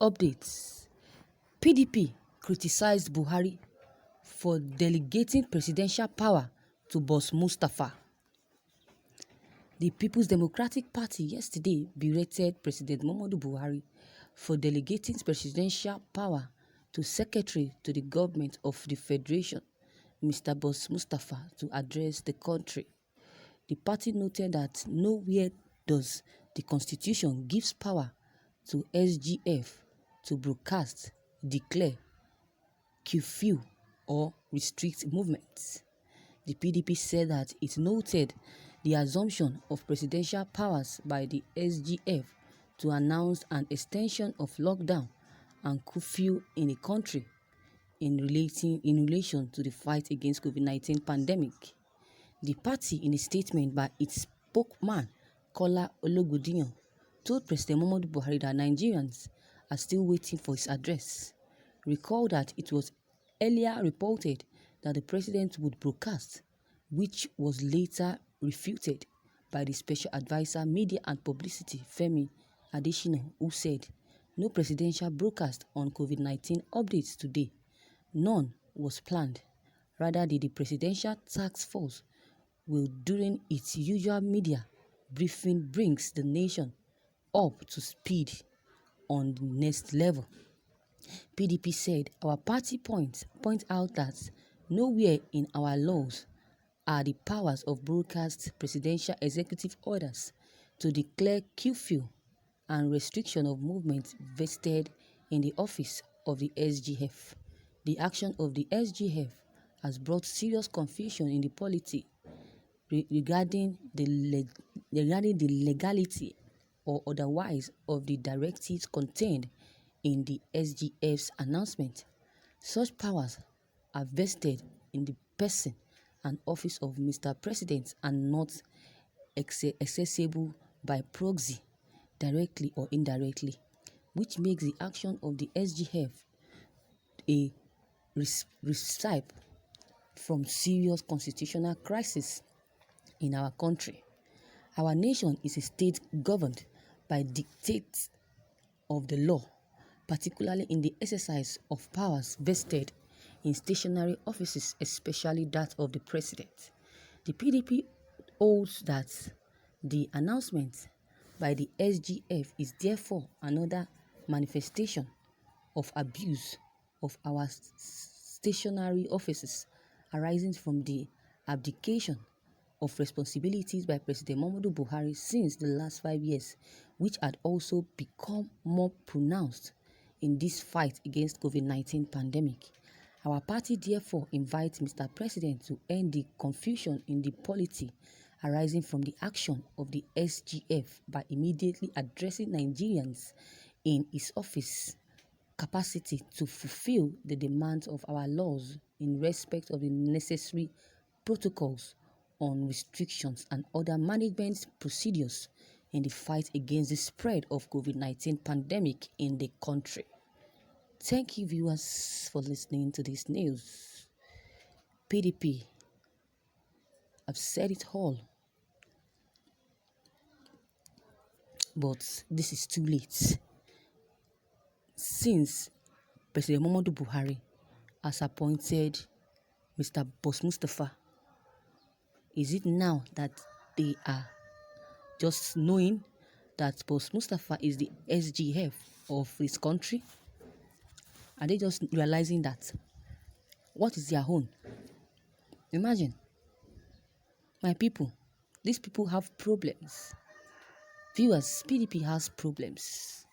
updates. PDP criticized Buhari for delegating presidential power to Boss Mustapha. The People's Democratic Party yesterday berated President Muhammadu Buhari for delegating presidential power to Secretary to the Government of the Federation, Mr. Boss Mustapha, to address the country. The party noted that nowhere does the Constitution gives power to SGF to broadcast, declare, curfew, or restrict movements. The PDP said that it noted the assumption of presidential powers by the SGF to announce an extension of lockdown and curfew in the country in relation to the fight against COVID-19 pandemic. The party, in a statement by its spokesman, Kola Ologundiyan, told President Muhammadu Buhari that Nigerians are still waiting for his address. Recall that it was earlier reported that the president would broadcast, which was later refuted by the Special Advisor Media and Publicity, Femi Adesina, who said, "No presidential broadcast on COVID-19 updates today. None was planned. Rather, the Presidential Task Force will, during its usual media briefing, brings the nation up to speed on the next level." PDP said, "Our party point out that nowhere in our laws are the powers of broadcast presidential executive orders to declare curfew and restriction of movement vested in the office of the SGF. The action of the SGF has brought serious confusion in the polity regarding the legality or otherwise of the directives contained in the SGF's announcement. Such powers are vested in the person and office of Mr. President and not accessible by proxy, directly or indirectly, which makes the action of the SGF a recipe from serious constitutional crisis in our country. Our nation is a state governed by dictates of the law, particularly in the exercise of powers vested in stationary offices, especially that of the president. The PDP holds that the announcement by the SGF is therefore another manifestation of abuse of our stationary offices arising from the abdication of responsibilities by President Muhammadu Buhari since the last 5 years, which had also become more pronounced in this fight against COVID-19 pandemic. Our party therefore invites Mr. President to end the confusion in the polity arising from the action of the SGF by immediately addressing Nigerians in his office capacity to fulfill the demands of our laws in respect of the necessary protocols on restrictions and other management procedures in the fight against the spread of COVID-19 pandemic in the country." Thank you, viewers, for listening to this news. PDP, I've said it all, but this is too late. Since President Muhammadu Buhari has appointed Mr. Boss Mustapha, is it now that they are just knowing that Boss Mustapha is the SGF of this country? Are they just realizing that? What is their own? Imagine, my people, these people have problems. Viewers, PDP has problems.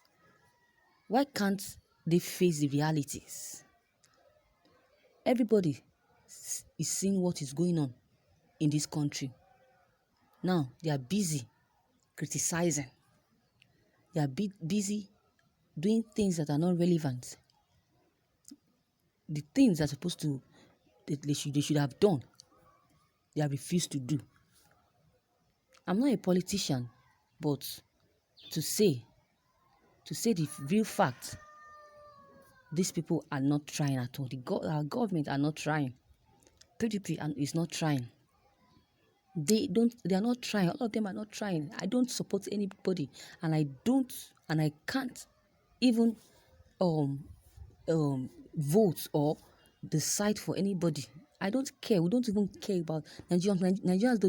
Why can't they face the realities? Everybody is seeing what is going on in this country. Now, they are busy criticizing. They are busy doing things that are not relevant. The things that are supposed to, they should have done, they have refused to do. I'm not a politician, but to say the real fact, these people are not trying at all. Our government are not trying. PDP is not trying. They are not trying. All of them are not trying. I don't support anybody, and I can't even um vote or decide for anybody. I don't care. We don't even care about Nigerians. Nigerians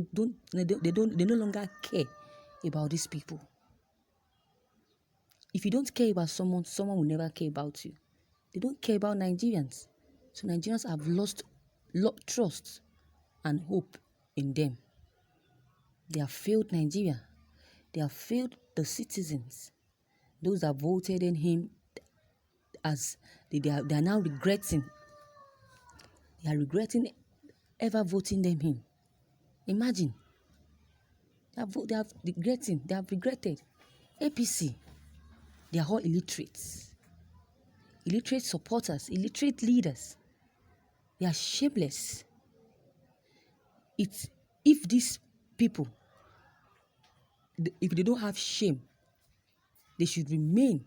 they no longer care about these people. If you don't care about someone, someone will never care about you. They don't care about Nigerians. So Nigerians have lost trust and hope in them. They have failed Nigeria. They have failed the citizens. Those that voted in him, as they are now regretting. They are regretting ever voting them in. Imagine. They have regretted. APC, they are all illiterates. Illiterate supporters, illiterate leaders. They are shameless. If these people, if they don't have shame, they should remain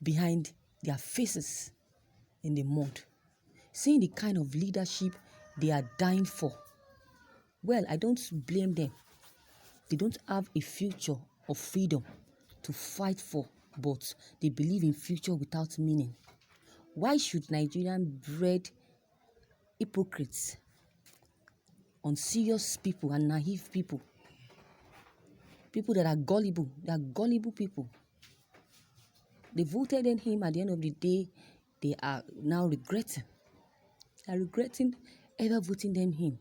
behind their faces in the mud. Seeing the kind of leadership they are dying for, well, I don't blame them. They don't have a future of freedom to fight for, but they believe in future without meaning. Why should Nigerian bred hypocrites, unserious people and naive people that are gullible, people, they voted in him, at the end of the day, they are now regretting. They are regretting ever voting them in.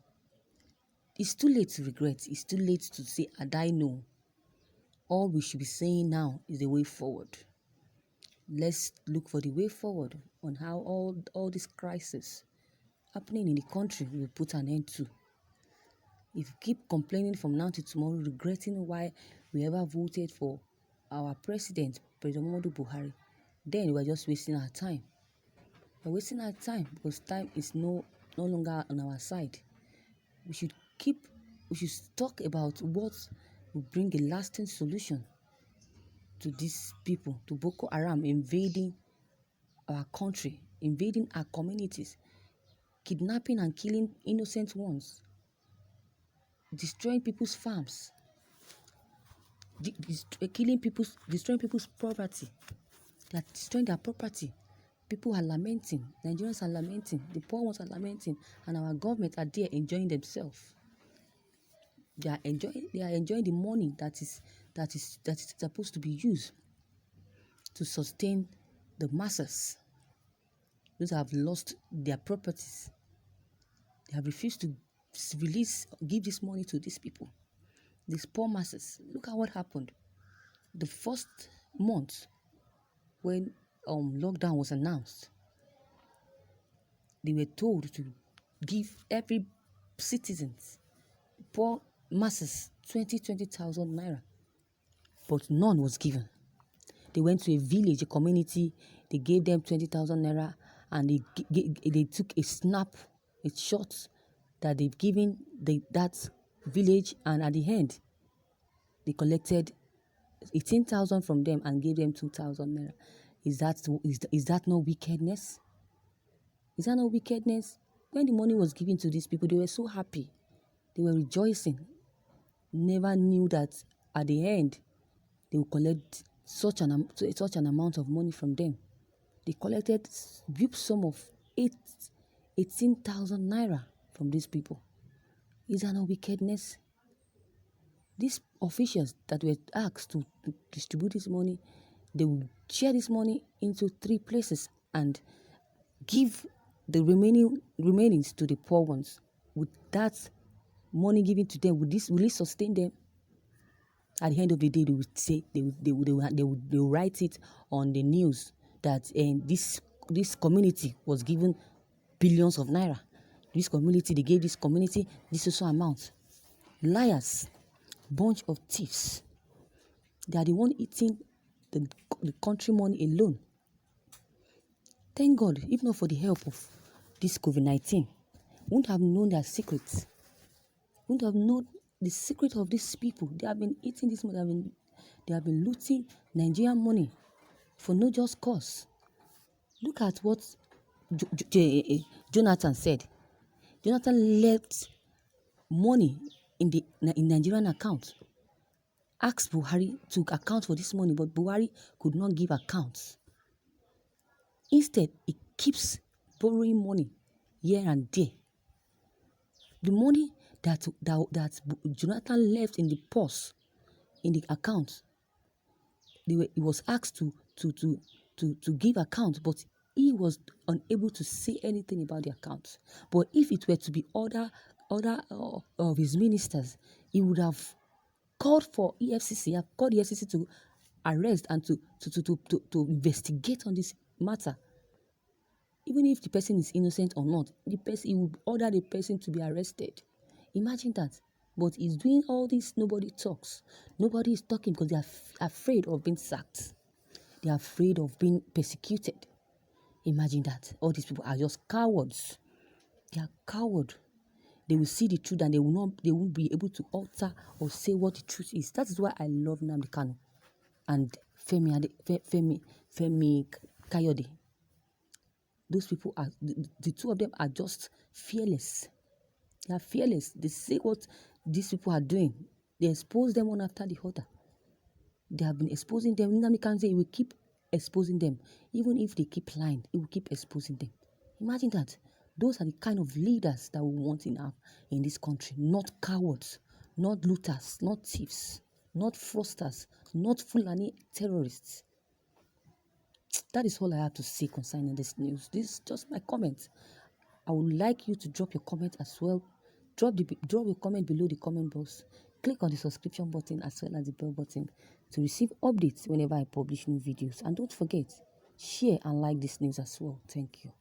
It's too late to regret. It's too late to say, and I know. All we should be saying now is the way forward. Let's look for the way forward on how all this crisis happening in the country will put an end to. If you keep complaining from now to tomorrow, regretting why we ever voted for our president, President Buhari, then we're just wasting our time. We're wasting our time because time is no longer on our side. We should talk about what will bring a lasting solution to these people, to Boko Haram invading our country, invading our communities, kidnapping and killing innocent ones, destroying people's farms, destroying people's property. They are destroying their property. People are lamenting. Nigerians are lamenting. The poor ones are lamenting, and our government are there enjoying themselves. They are enjoying the money that is supposed to be used to sustain the masses. Those have lost their properties. They have refused to give this money to these people, these poor masses. Look at what happened. The first month when lockdown was announced, they were told to give every citizens, poor masses, 20,000 naira, but none was given. They went to a village, a community, they gave them 20,000 naira, and they took a shot that they've given that village, and at the end, they collected 18,000 from them and gave them 2,000 naira. Is that no wickedness? Is that no wickedness? When the money was given to these people, they were so happy. They were rejoicing. Never knew that at the end, they would collect such an amount of money from them. They collected a huge sum of 18,000 naira from these people. Is that no wickedness? These officials that were asked to distribute this money, they will share this money into 3 places and give the remainings to the poor ones. With that money given to them, will it sustain them? At the end of the day, they would say they will write it on the news that this community was given billions of naira. They gave this community this also amount. Liars, bunch of thieves. They are the one eating the country money alone. Thank God, if not for the help of this COVID-19, wouldn't have known their secrets. Wouldn't have known the secret of these people. They have been eating this money. They have been looting Nigerian money for no just cause. Look at what Jonathan said. Jonathan left money in Nigerian account. Asked Buhari to account for this money, but Buhari could not give accounts. Instead, he keeps borrowing money here and there. The money that Jonathan left in the purse, in the account, he was asked to give account, but he was unable to say anything about the account. But if it were to be other of his ministers, he would have called for EFCC, have called EFCC to arrest and to investigate on this matter. Even if the person is innocent or not, he would order the person to be arrested. Imagine that. But he's doing all this, nobody talks. Nobody is talking because they are afraid of being sacked. They are afraid of being persecuted. Imagine that. All these people are just cowards. They are cowards. They will see the truth and they won't be able to alter or say what the truth is. That is why I love Nnamdi Kanu and Femi Kayode. Those people are, the two of them are just fearless. They are fearless. They say what these people are doing. They expose them one after the other. They have been exposing them. Nnamdi Kanu say he will keep exposing them. Even if they keep lying, he will keep exposing them. Imagine that. Those are the kind of leaders that we want in this country. Not cowards, not looters, not thieves, not fraudsters, not Fulani terrorists. That is all I have to say concerning this news. This is just my comment. I would like you to drop your comment as well. Drop your comment below the comment box. Click on the subscription button as well as the bell button to receive updates whenever I publish new videos. And don't forget, share and like this news as well. Thank you.